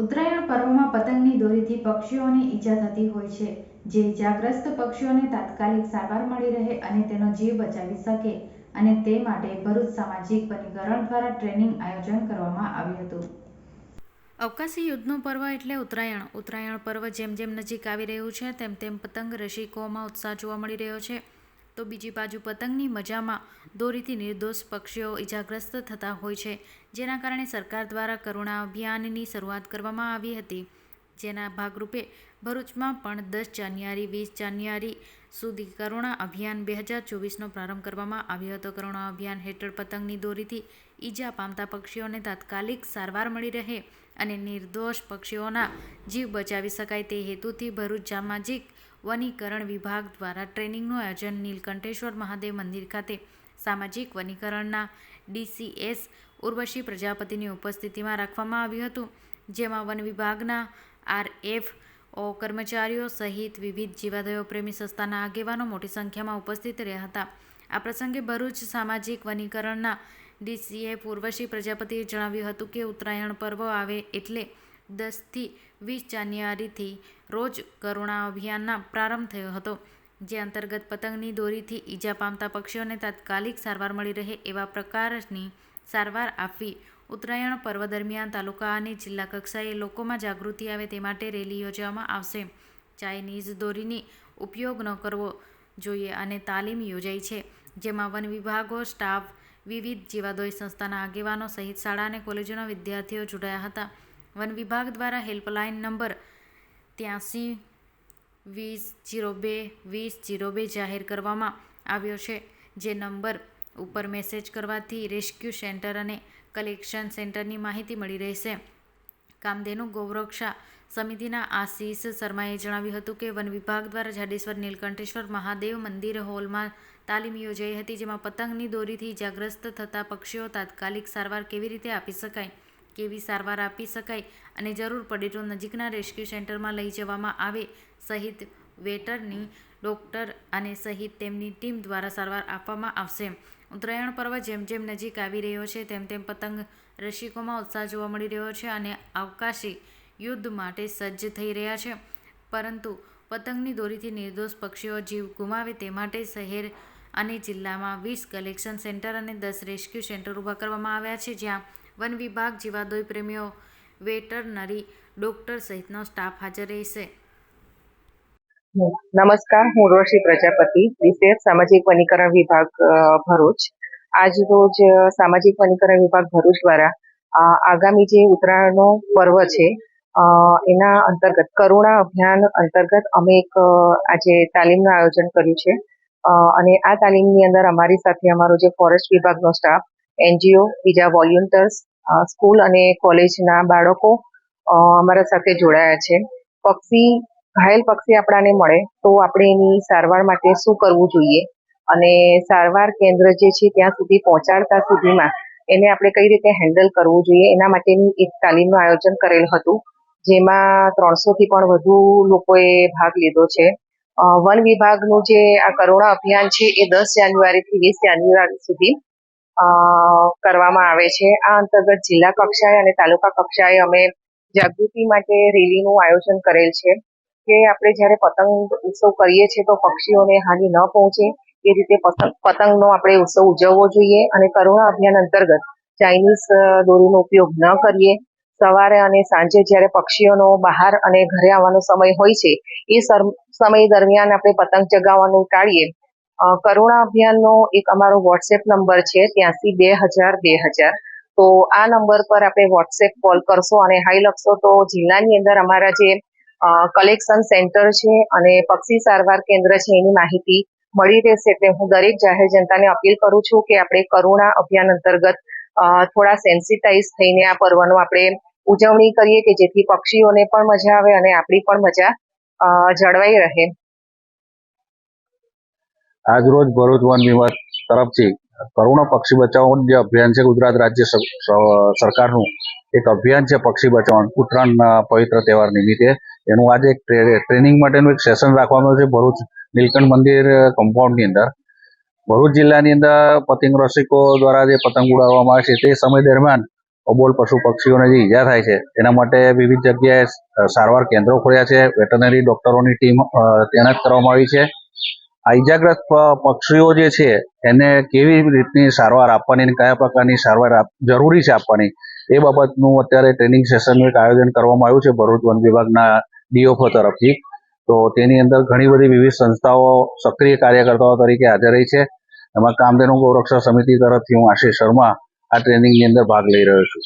ઉત્તરાયણ પર્વમાં પતંગની દોરીથી પક્ષીઓને ઈજા થતી હોય છે, જે ઈજાગ્રસ્ત પક્ષીઓને તાત્કાલિક સારવાર મળી રહે અને તેનો જીવ બચાવી શકે અને તે માટે ભરૂચ સામાજિક વનીકરણ દ્વારા ટ્રેનિંગ આયોજન કરવામાં આવ્યું હતું. અવકાશી યુદ્ધનું પર્વ એટલે ઉત્તરાયણ. ઉત્તરાયણ પર્વ જેમ જેમ નજીક આવી રહ્યું છે તેમ તેમ પતંગ રસિકોમાં ઉત્સાહ જોવા મળી રહ્યો છે. તો બીજી બાજુ પતંગની મજામાં દોરીથી નિર્દોષ પક્ષીઓ ઈજાગ્રસ્ત થતા હોય છે, જેના કારણે સરકાર દ્વારા કરુણા અભિયાનની શરૂઆત કરવામાં આવી હતી. જેના ભાગરૂપે ભરૂચમાં પણ 10 જાન્યુઆરી 20 જાન્યુઆરી સુધી કરુણા અભિયાન 2024નો પ્રારંભ કરવામાં આવ્યો હતો. કરુણા અભિયાન હેઠળ પતંગની દોરીથી ઈજા પામતા પક્ષીઓને તાત્કાલિક સારવાર મળી રહે અને નિર્દોષ પક્ષીઓના જીવ બચાવી શકાય તે હેતુથી ભરૂચ સામાજિક વનીકરણ વિભાગ દ્વારા ટ્રેનિંગનું આયોજન નીલકંઠેશ્વર મહાદેવ મંદિર ખાતે સામાજિક વનીકરણના DCS ઉર્વશી પ્રજાપતિની ઉપસ્થિતિમાં રાખવામાં આવ્યું હતું. જેમાં વન વિભાગના RFO કર્મચારીઓ સહિત વિવિધ જીવાદયો પ્રેમી સંસ્થાના આગેવાનો મોટી સંખ્યામાં ઉપસ્થિત રહ્યા હતા. આ પ્રસંગે ભરૂચ સામાજિક વનીકરણના DCF ઉર્વશી પ્રજાપતિએ જણાવ્યું હતું કે ઉત્તરાયણ પર્વ આવે એટલે 10 થી 20 જાન્યુઆરીથી રોજ કરુણા અભિયાનના પ્રારંભ થયો હતો, જે અંતર્ગત પતંગની દોરીથી ઈજા પામતા પક્ષીઓને તાત્કાલિક સારવાર મળી રહે એવા પ્રકારની સારવાર આપવી. ઉત્તરાયણ પર્વ દરમિયાન તાલુકા અને જિલ્લા કક્ષાએ લોકોમાં જાગૃતિ આવે તે માટે રેલી યોજવામાં આવશે. ચાઇનીઝ દોરીનો ઉપયોગ ન કરવો જોઈએ અને તાલીમ યોજાઈ છે, જેમાં વન વિભાગો સ્ટાફ, વિવિધ જીવાદોય સંસ્થાના આગેવાનો સહિત શાળા અને કોલેજોના વિદ્યાર્થીઓ જોડાયા હતા. વન વિભાગ દ્વારા હેલ્પલાઇન નંબર 83 20 02 20 02 જાહેર કરવામાં આવ્યો છે, જે નંબર ઉપર મેસેજ કરવાથી રેસ્ક્યુ સેન્ટર અને કલેક્શન સેન્ટરની માહિતી મળી રહેશે. કામધેનુ ગૌરક્ષા સમિતિના આશીષ શર્માએ જણાવ્યું હતું કે વન વિભાગ દ્વારા જાડેશ્વર નીલકંઠેશ્વર મહાદેવ મંદિર હોલમાં તાલીમ યોજાઈ હતી, જેમાં પતંગની દોરીથી ઇજાગ્રસ્ત થતા પક્ષીઓ તાત્કાલિક સારવાર કેવી રીતે આપી શકાય, કેવી સારવાર આપી શકાય અને જરૂર પડે તો નજીકના રેસ્ક્યુ સેન્ટરમાં લઈ જવામાં આવે સહિત વેટરની ડોક્ટર અને સહિત તેમની ટીમ દ્વારા સારવાર આપવામાં આવશે. ઉત્તરાયણ પર્વ જેમ જેમ નજીક આવી રહ્યો છે તેમ તેમ પતંગ રસિકોમાં ઉત્સાહ જોવા મળી રહ્યો છે અને અવકાશી યુદ્ધ માટે સજ્જ થઈ રહ્યા છે. પરંતુ પતંગની દોરીથી નિર્દોષ પક્ષીઓ જીવ ગુમાવે તે માટે શહેર અને જિલ્લામાં 20 કલેક્શન સેન્ટર અને 10 રેસ્ક્યુ સેન્ટર ઊભા કરવામાં આવ્યા છે, જ્યાં વન વિભાગ, જીવાદોય પ્રેમીઓ, વેટરનરી ડોક્ટર સહિતનો સ્ટાફ હાજર રહેશે. નમસ્કાર, હું ઉર્વશી પ્રજાપતિ, DCF સામાજિક વનીકરણ વિભાગ ભરૂચ. આજ રોજ સામાજિક વનીકરણ વિભાગ ભરૂચ દ્વારા આગામી જે ઉત્તરાયણનો પર્વ છે એના અંતર્ગત કરુણા અભિયાન અંતર્ગત અમે એક આજે તાલીમનું આયોજન કર્યું છે અને આ તાલીમની અંદર અમારી સાથે અમારો જે ફોરેસ્ટ વિભાગનો સ્ટાફ, NGO, બીજા વોલ્યુન્ટર્સ, સ્કૂલ અને કોલેજના બાળકો અમારા સાથે જોડાયા છે. ઘાયલ પક્ષી આપણાને મળે તો આપણે એની સારવાર માટે શું કરવું જોઈએ અને સારવાર કેન્દ્ર જે છે ત્યાં સુધી પહોંચાડતા સુધીમાં એને આપણે કઈ રીતે હેન્ડલ કરવું જોઈએ એના માટેની એક તાલીમનું આયોજન કરેલ હતું, જેમાં 300થી પણ વધુ લોકોએ ભાગ લીધો છે. વન વિભાગનું જે આ કરુણા અભિયાન છે એ 10 જાન્યુઆરીથી 20 જાન્યુઆરી સુધી કરવામાં આવે છે. આ અંતર્ગત જિલ્લા કક્ષાએ અને તાલુકા કક્ષાએ અમે જાગૃતિ માટે રેલીનું આયોજન કરેલ છે કે આપણે જ્યારે પતંગ ઉત્સવ કરીએ છીએ તો પક્ષીઓને હાનિ ન પહોંચે એ રીતે પતંગનો આપણે ઉત્સવ ઉજવવો જોઈએ અને કરુણા અભિયાન અંતર્ગત ચાઇનીઝ દોરીનો ઉપયોગ ન કરીએ. સવારે અને સાંજે જ્યારે પક્ષીઓનો બહાર અને ઘરે આવવાનો સમય હોય છે એ સમય દરમિયાન આપણે પતંગ ચગાવવાનું ટાળીએ. કરુણા અભિયાનનો એક અમારો વોટ્સએપ નંબર છે 83 2000 2000. તો આ નંબર પર આપણે વોટ્સએપ કોલ કરશો અને હાઈ લખશો તો જિલ્લાની અંદર અમારા જે કલેક્શન સેન્ટર છે અને પક્ષી સારવાર કેન્દ્ર છે એની માહિતી મળી રહેશે. એટલે હું દરેક જાહેર જનતાને અપીલ કરું છું કે આપણે કરુણા અભિયાન અંતર્ગત થોડા સેન્સિટાઇઝ થઈને આ પર્વનો આપણે ઉજવણી કરીએ કે જેથી પક્ષીઓને પણ મજા આવે અને આપણી પણ મજા જળવાઈ રહે. આજરોજ ભરૂચ વન વિભાગ તરફથી કરુણા પક્ષી બચાવો જે અભિયાન છે, ગુજરાત રાજ્ય સરકારનું એક અભિયાન છે પક્ષી બચાવવાનું ઉત્તરાયણના પવિત્ર તહેવાર નિમિત્તે. એનું આજે એક ટ્રેનિંગ માટેનું એક સેશન રાખવાનું છે ભરૂચ નીલકંઠ મંદિર કમ્પાઉન્ડની અંદર. ભરૂચ જિલ્લાની અંદર પતંગ રસિકો દ્વારા જે પતંગ ઉડાવવામાં આવે છે તે સમય દરમિયાન અબોલ પશુ પક્ષીઓને જે ઈજા થાય છે એના માટે વિવિધ જગ્યાએ સારવાર કેન્દ્રો ખોલ્યા છે. વેટરનરી ડોક્ટરોની ટીમ તૈનાત કરવામાં આવી છે. આ ઈજાગ્રસ્ત પક્ષીઓ જે છે એને કેવી રીતની સારવાર આપવાની અને કયા પ્રકારની સારવાર જરૂરી છે આપવાની એ બાબતનું અત્યારે ટ્રેનિંગ સેશનનું એક આયોજન કરવામાં આવ્યું છે ભરૂચ વન વિભાગના ડીઓફઓ તરફથી. તો તેની અંદર ઘણી બધી વિવિધ સંસ્થાઓ સક્રિય કાર્યકર્તાઓ તરીકે હાજર રહી છે. એમાં કામધેનુ ગૌરક્ષા સમિતિ તરફથી હું આશિષ શર્મા આ ટ્રેનિંગની અંદર ભાગ લઈ રહ્યો છું.